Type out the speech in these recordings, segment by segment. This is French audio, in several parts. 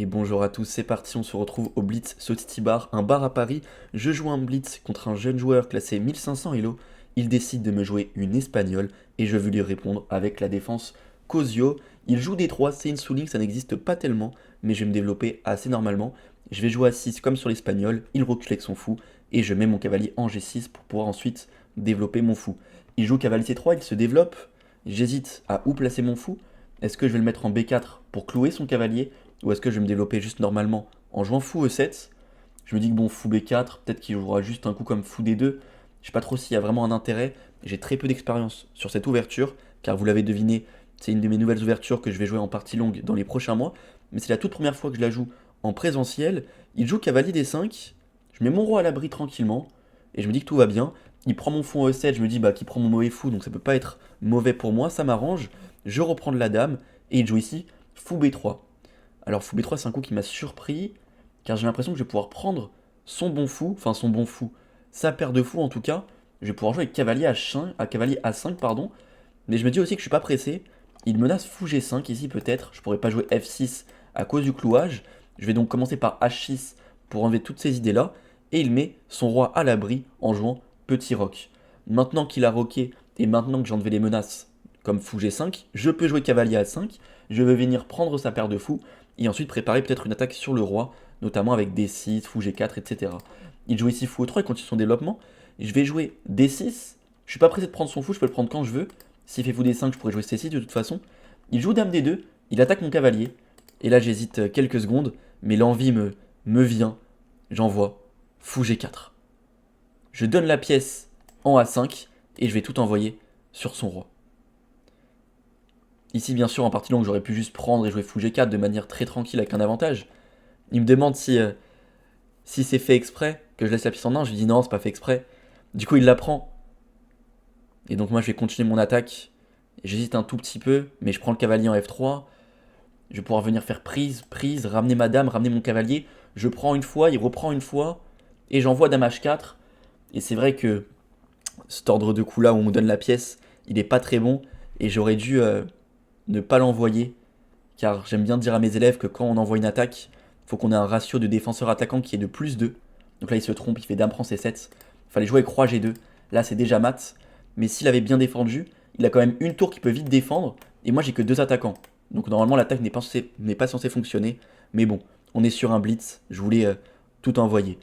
Et bonjour à tous, c'est parti, on se retrouve au Blitz Sotiti Bar, un bar à Paris. Je joue un Blitz contre un jeune joueur classé 1500 Elo. Il décide de me jouer une espagnole et je veux lui répondre avec la défense Cosio. Il joue D3, c'est une souligne, ça n'existe pas tellement, mais je vais me développer assez normalement. Je vais jouer à 6 comme sur l'espagnol, il recule avec son fou et je mets mon cavalier en G6 pour pouvoir ensuite développer mon fou. Il joue cavalier C3, il se développe. J'hésite à où placer mon fou. Est-ce que je vais le mettre en B4 pour clouer son cavalier ou est-ce que je vais me développer juste normalement en jouant fou E7? Je me dis que bon, fou B4, peut-être qu'il jouera juste un coup comme fou D2. Je sais pas trop s'il y a vraiment un intérêt. J'ai très peu d'expérience sur cette ouverture, car vous l'avez deviné, c'est une de mes nouvelles ouvertures que je vais jouer en partie longue dans les prochains mois. Mais c'est la toute première fois que je la joue en présentiel. Il joue cavalier D5. Je mets mon roi à l'abri tranquillement. Et je me dis que tout va bien. Il prend mon fou en E7. Je me dis bah, qu'il prend mon mauvais fou, donc ça peut pas être mauvais pour moi. Ça m'arrange. Je reprends de la dame. Et il joue ici fou B3. Alors fou B3 c'est un coup qui m'a surpris, car j'ai l'impression que je vais pouvoir prendre son bon fou, enfin son bon fou, sa paire de fous en tout cas, je vais pouvoir jouer avec cavalier H5, à cavalier A5 pardon, mais je me dis aussi que je suis pas pressé, il menace fou G5 ici peut-être, je pourrais pas jouer F6 à cause du clouage, je vais donc commencer par H6 pour enlever toutes ces idées là, et il met son roi à l'abri en jouant petit roc. Maintenant qu'il a roqué, et maintenant que j'ai enlevé les menaces comme fou G5, je peux jouer cavalier A5, je vais venir prendre sa paire de fous, et ensuite préparer peut-être une attaque sur le roi, notamment avec D6, fou G4, etc. Il joue ici fou E3, il continue son développement. Je vais jouer D6, je suis pas pressé de prendre son fou, je peux le prendre quand je veux. S'il fait fou D5, je pourrais jouer C6 de toute façon. Il joue dame D2, il attaque mon cavalier, et là j'hésite quelques secondes, mais l'envie me vient, j'envoie fou G4. Je donne la pièce en A5, et je vais tout envoyer sur son roi. Ici, bien sûr, en partie longue, j'aurais pu juste prendre et jouer fou G4 de manière très tranquille avec un avantage. Il me demande si c'est fait exprès, que je laisse la pièce en 1. Je lui dis non, c'est pas fait exprès. Du coup, il la prend. Et donc, moi, je vais continuer mon attaque. J'hésite un tout petit peu, mais je prends le cavalier en F3. Je vais pouvoir venir faire prise, prise, ramener ma dame, ramener mon cavalier. Je prends une fois, il reprend une fois. Et j'envoie dame H4. Et c'est vrai que cet ordre de coup là où on me donne la pièce, il est pas très bon. Et j'aurais dû ne pas l'envoyer, car j'aime bien dire à mes élèves que quand on envoie une attaque, il faut qu'on ait un ratio de défenseur-attaquant qui est de plus 2. Donc là, il se trompe, il fait dame prend C7. Il fallait jouer avec roi G2. Là, c'est déjà mat. Mais s'il avait bien défendu, il a quand même une tour qui peut vite défendre. Et moi, j'ai que 2 attaquants. Donc normalement, l'attaque n'est pas censée fonctionner. Mais bon, on est sur un blitz. Je voulais tout envoyer.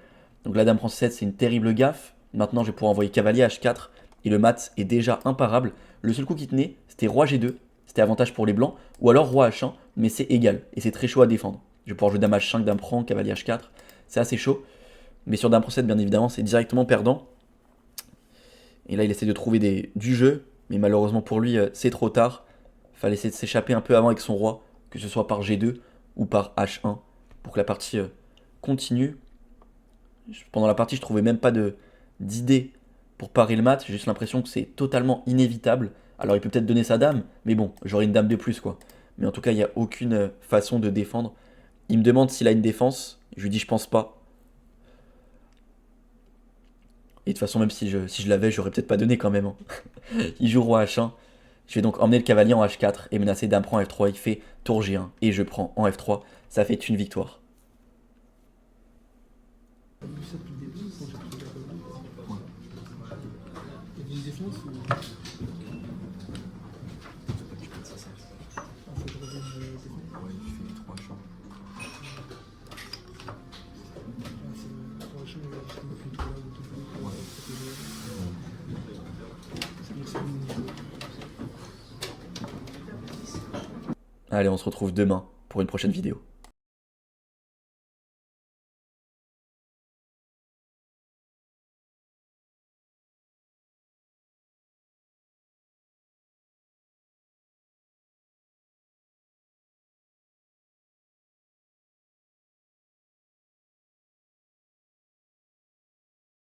Donc la dame prend C7, c'est une terrible gaffe. Maintenant, je vais pouvoir envoyer cavalier H4. Et le mat est déjà imparable. Le seul coup qui tenait, c'était roi G2. C'était avantage pour les blancs, ou alors roi H1, mais c'est égal, et c'est très chaud à défendre. Je vais pouvoir jouer dame H5, dame prend, cavalier H4, c'est assez chaud. Mais sur dame prend 7, bien évidemment, c'est directement perdant. Et là, il essaie de trouver du jeu, mais malheureusement pour lui, c'est trop tard. Fallait essayer de s'échapper un peu avant avec son roi, que ce soit par G2 ou par H1, pour que la partie continue. Pendant la partie, je trouvais même pas d'idée pour parer le mat, j'ai juste l'impression que c'est totalement inévitable. Alors il peut peut-être donner sa dame, mais bon, j'aurai une dame de plus quoi. Mais en tout cas, il n'y a aucune façon de défendre. Il me demande s'il a une défense, je lui dis je pense pas. Et de toute façon, même si je l'avais, j'aurais peut-être pas donné quand même, hein. Il joue roi H1. Je vais donc emmener le cavalier en H4 et menacer dame prend F3. Il fait tour G1 et je prends en F3. Ça fait une victoire. Allez, on se retrouve demain pour une prochaine vidéo.